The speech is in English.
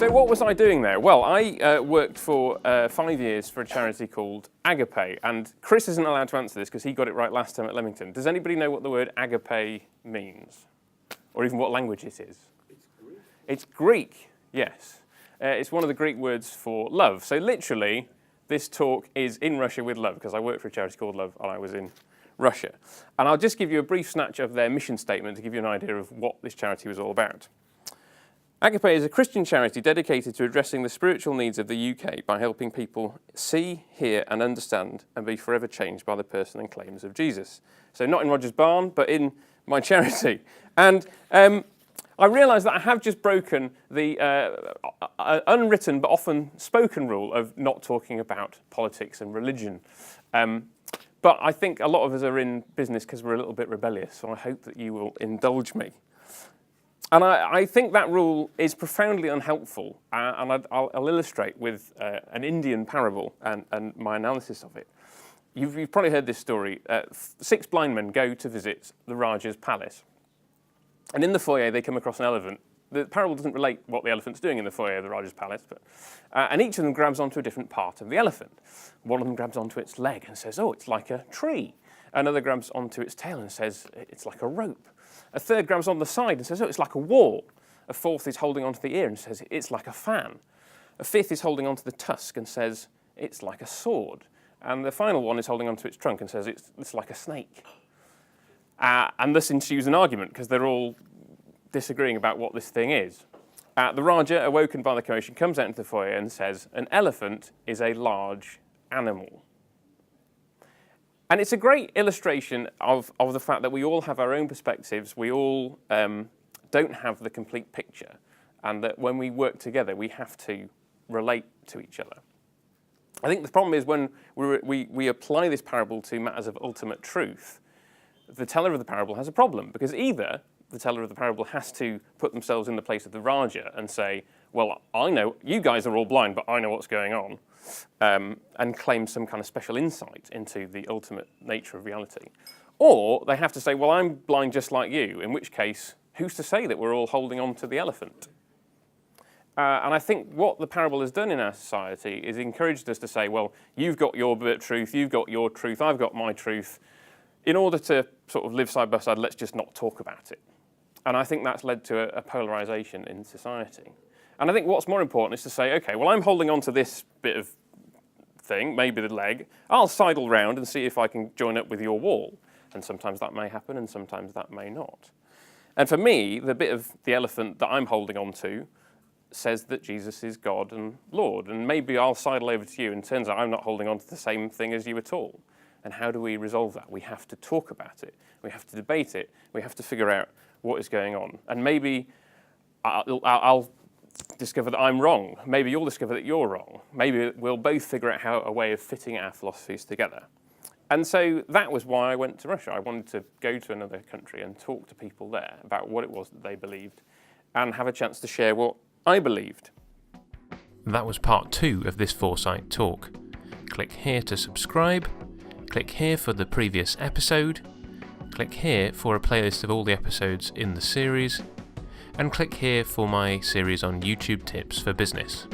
So what was I doing there? Well, I worked for 5 years for a charity called Agapé, and Chris isn't allowed to answer this because he got it right last time at Leamington. Does anybody know what the word Agapé means? Or even what language it is? It's Greek. It's Greek, yes. It's one of the Greek words for love. So literally, this talk is in Russia with love, because I worked for a charity called Love and I was in Russia. And I'll just give you a brief snatch of their mission statement to give you an idea of what this charity was all about. Agapé is a Christian charity dedicated to addressing the spiritual needs of the UK by helping people see, hear and understand and be forever changed by the person and claims of Jesus. So not in Roger's barn, but in my charity. And I realised that I have just broken the unwritten but often spoken rule of not talking about politics and religion. But I think a lot of us are in business because we're a little bit rebellious, so I hope that you will indulge me. And I think that rule is profoundly unhelpful, and I'll illustrate with an Indian parable and my analysis of it. You've probably heard this story. 6 blind men go to visit the Raja's palace. And in the foyer, they come across an elephant. The parable doesn't relate what the elephant's doing in the foyer of the Raja's palace, but and each of them grabs onto a different part of the elephant. One of them grabs onto its leg and says, oh, it's like a tree. Another grabs onto its tail and says, it's like a rope. A third grabs on the side and says, oh, it's like a wall. A fourth is holding onto the ear and says, it's like a fan. A fifth is holding onto the tusk and says, it's like a sword. And the final one is holding onto its trunk and says, it's like a snake. And this ensues an argument because they're all disagreeing about what this thing is. The Raja, awoken by the commotion, comes out into the foyer and says, an elephant is a large animal. And it's a great illustration of the fact that we all have our own perspectives, we all don't have the complete picture, and that when we work together, we have to relate to each other. I think the problem is when we apply this parable to matters of ultimate truth, the teller of the parable has a problem, because either the teller of the parable has to put themselves in the place of the Raja and say, well, I know, you guys are all blind, but I know what's going on, and claim some kind of special insight into the ultimate nature of reality. Or they have to say, well, I'm blind just like you, in which case, who's to say that we're all holding on to the elephant? And I think what the parable has done in our society is encouraged us to say, well, you've got your bit of truth, you've got your truth, I've got my truth. In order to sort of live side by side, let's just not talk about it. And I think that's led to a polarisation in society. And I think what's more important is to say, okay, well, I'm holding on to this bit of thing, maybe the leg. I'll sidle round and see if I can join up with your wall. And sometimes that may happen and sometimes that may not. And for me, the bit of the elephant that I'm holding on to says that Jesus is God and Lord. And maybe I'll sidle over to you and it turns out I'm not holding on to the same thing as you at all. And how do we resolve that? We have to talk about it. We have to debate it. We have to figure out what is going on. And maybe I'll discover that I'm wrong. Maybe you'll discover that you're wrong. Maybe we'll both figure out a way of fitting our philosophies together. And so that was why I went to Russia. I wanted to go to another country and talk to people there about what it was that they believed and have a chance to share what I believed. That was part 2 of this 4Sight talk. Click here to subscribe. Click here for the previous episode. Click here for a playlist of all the episodes in the series. And click here for my series on YouTube tips for business.